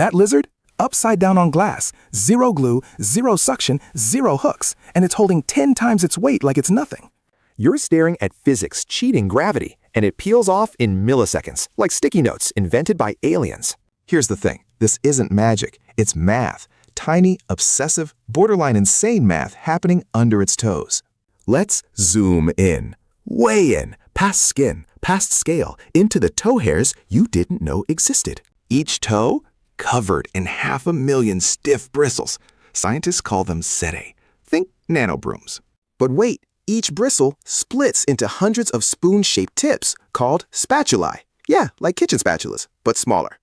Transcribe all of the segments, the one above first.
That lizard? Upside down on glass, zero glue, zero suction, zero hooks, and it's holding 10 times its weight like it's nothing. You're staring at physics cheating gravity, and it peels off in milliseconds, like sticky notes invented by aliens. Here's the thing. This isn't magic. It's math. Tiny, obsessive, borderline insane math happening under its toes. Let's zoom in. Way in. Past skin, past scale, into the toe hairs you didn't know existed. Each toe covered in 500,000 stiff bristles. Scientists call them setae. Think nanobrooms. But wait, each bristle splits into hundreds of spoon-shaped tips called spatulae. Yeah, like kitchen spatulas, but smaller.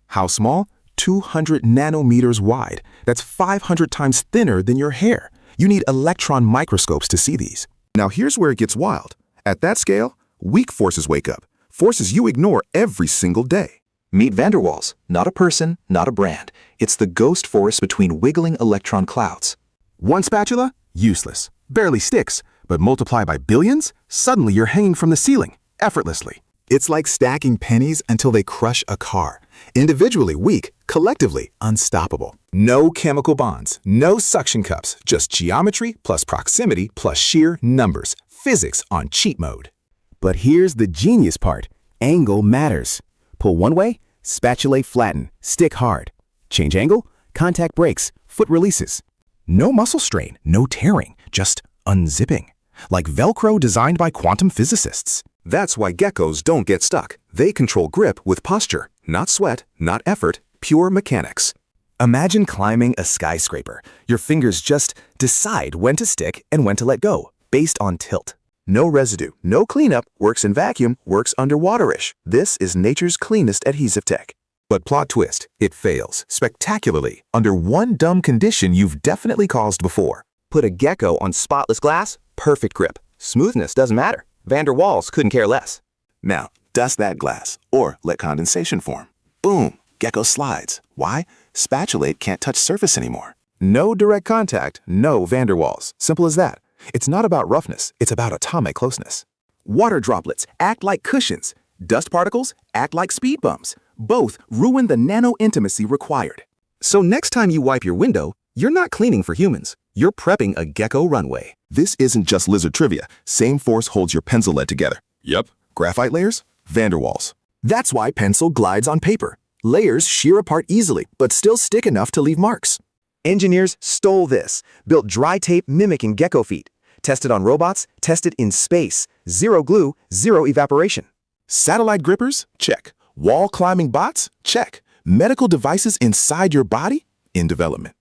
How small? 200 nanometers wide. That's 500 times thinner than your hair. You need electron microscopes to see these. Now here's where it gets wild. At that scale, weak forces wake up. Forces you ignore every single day. Meet van der Waals, not a person, not a brand. It's the ghost force between wiggling electron clouds. One spatula? Useless. Barely sticks. But multiply by billions? Suddenly you're hanging from the ceiling, effortlessly. It's like stacking pennies until they crush a car. Individually weak, collectively unstoppable. No chemical bonds, no suction cups, just geometry plus proximity plus sheer numbers. Physics on cheat mode. But here's the genius part. Angle matters. Pull one way, spatulae flatten, stick hard. Change angle, contact breaks, foot releases. No muscle strain, no tearing, just unzipping. Like Velcro designed by quantum physicists. That's why geckos don't get stuck. They control grip with posture, not sweat, not effort, pure mechanics. Imagine climbing a skyscraper. Your fingers just decide when to stick and when to let go, based on tilt. No residue, no cleanup, works in vacuum, works underwaterish. This is nature's cleanest adhesive tech. But plot twist, it fails spectacularly under one dumb condition you've definitely caused before. Put a gecko on spotless glass, perfect grip. Smoothness doesn't matter. Van der Waals couldn't care less. Now, dust that glass or let condensation form. Boom, gecko slides. Why? Spatulate can't touch surface anymore. No direct contact, no van der Waals. Simple as that. It's not about roughness, it's about atomic closeness. Water droplets act like cushions. Dust particles act like speed bumps. Both ruin the nano-intimacy required. So next time you wipe your window, you're not cleaning for humans. You're prepping a gecko runway. This isn't just lizard trivia. Same force holds your pencil lead together. Yep. Graphite layers? Van der Waals. That's why pencil glides on paper. Layers shear apart easily, but still stick enough to leave marks. Engineers stole this, built dry tape mimicking gecko feet. Tested on robots, tested in space. Zero glue, zero evaporation. Satellite grippers? Check. Wall climbing bots? Check. Medical devices inside your body? In development.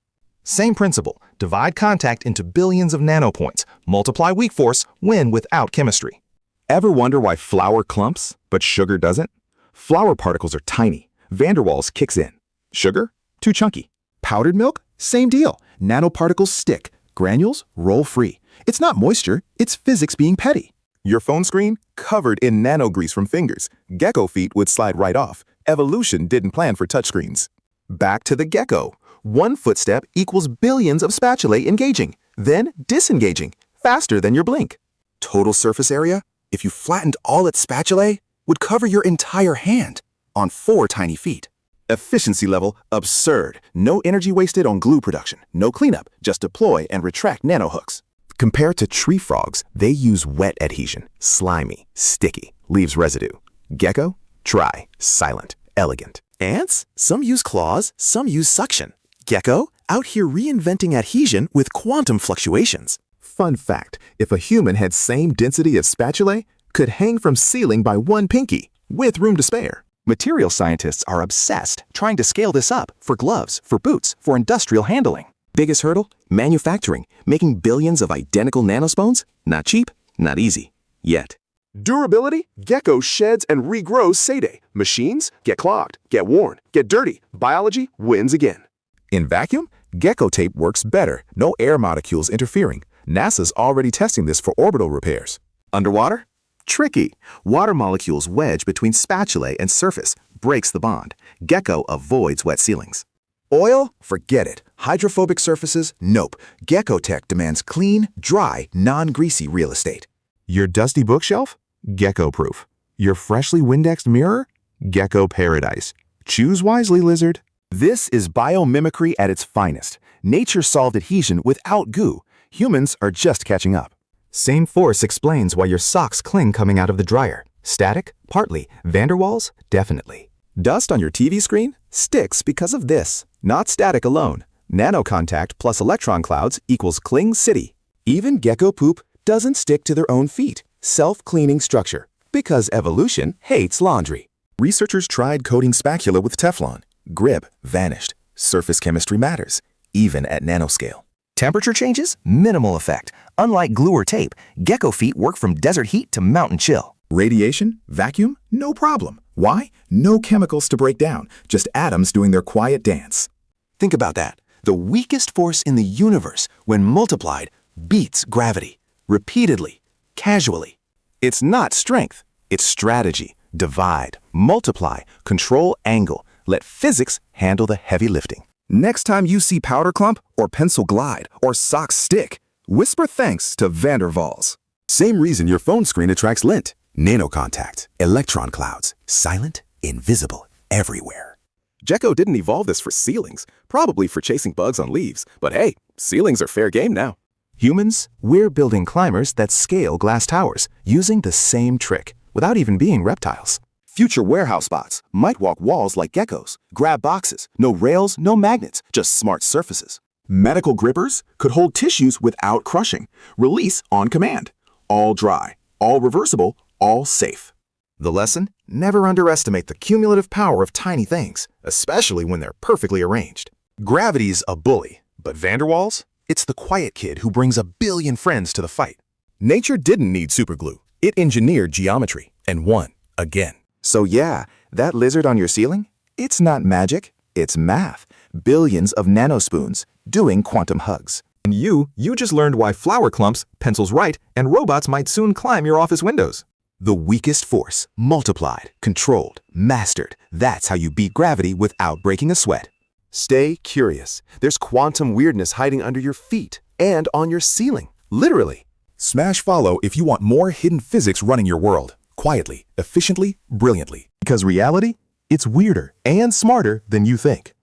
Same principle. Divide contact into billions of nanopoints. Multiply weak force, win without chemistry. Ever wonder why flour clumps, but sugar doesn't? Flour particles are tiny. Van der Waals kicks in. Sugar? Too chunky. Powdered milk? Same deal. Nanoparticles stick. Granules roll free. It's not moisture, it's physics being petty. Your phone screen? Covered in nano grease from fingers. Gecko feet would slide right off. Evolution didn't plan for touchscreens. Back to the gecko. One footstep equals billions of spatulae engaging, then disengaging, faster than your blink. Total surface area, if you flattened all its spatulae, would cover your entire hand on 4 tiny feet. Efficiency level absurd. No energy wasted on glue production. No cleanup, just deploy and retract nanohooks. Compared to tree frogs, they use wet adhesion. Slimy, sticky, leaves residue. Gecko? Dry, silent, elegant. Ants? Some use claws, some use suction. Gecko? Out here reinventing adhesion with quantum fluctuations. Fun fact, if a human had same density of spatulae, could hang from ceiling by 1 pinky, with room to spare. Material scientists are obsessed trying to scale this up for gloves, for boots, for industrial handling. Biggest hurdle? Manufacturing. Making billions of identical nanospoons? Not cheap, not easy. Yet. Durability? Gecko sheds and regrows setae. Machines? Get clogged, get worn, get dirty. Biology wins again. In vacuum? Gecko tape works better. No air molecules interfering. NASA's already testing this for orbital repairs. Underwater? Tricky. Water molecules wedge between spatulae and surface, breaks the bond. Gecko avoids wet ceilings. Oil? Forget it. Hydrophobic surfaces? Nope. Gecko tech demands clean, dry, non-greasy real estate. Your dusty bookshelf? Gecko-proof. Your freshly Windexed mirror? Gecko paradise. Choose wisely, lizard. This is biomimicry at its finest. Nature solved adhesion without goo. Humans are just catching up. Same force explains why your socks cling coming out of the dryer. Static? Partly. Van der Waals? Definitely. Dust on your TV screen? Sticks because of this. Not static alone. Nanocontact plus electron clouds equals Cling City. Even gecko poop doesn't stick to their own feet. Self-cleaning structure. Because evolution hates laundry. Researchers tried coating spatula with Teflon. Grip vanished. Surface chemistry matters, even at nanoscale. Temperature changes? Minimal effect. Unlike glue or tape, gecko feet work from desert heat to mountain chill. Radiation? Vacuum? No problem. Why? No chemicals to break down, just atoms doing their quiet dance. Think about that. The weakest force in the universe, when multiplied, beats gravity. Repeatedly. Casually. It's not strength. It's strategy. Divide, multiply, control angle. Let physics handle the heavy lifting. Next time you see powder clump or pencil glide or socks stick, whisper thanks to Van der Waals. Same reason your phone screen attracts lint. Nanocontact, electron clouds, silent, invisible, everywhere. Gecko didn't evolve this for ceilings, probably for chasing bugs on leaves, but hey, ceilings are fair game now. Humans, we're building climbers that scale glass towers using the same trick, without even being reptiles. Future warehouse bots might walk walls like geckos, grab boxes, no rails, no magnets, just smart surfaces. Medical grippers could hold tissues without crushing, release on command. All dry, all reversible, all safe. The lesson? Never underestimate the cumulative power of tiny things, especially when they're perfectly arranged. Gravity's a bully, but Van der Waals? It's the quiet kid who brings a billion friends to the fight. Nature didn't need superglue. It engineered geometry and won again. So yeah, that lizard on your ceiling? It's not magic, it's math. Billions of nanospoons doing quantum hugs. And you just learned why flower clumps, pencils right, and robots might soon climb your office windows. The weakest force, multiplied, controlled, mastered. That's how you beat gravity without breaking a sweat. Stay curious. There's quantum weirdness hiding under your feet and on your ceiling, literally. Smash follow if you want more hidden physics running your world. Quietly, efficiently, brilliantly. Because reality, it's weirder and smarter than you think.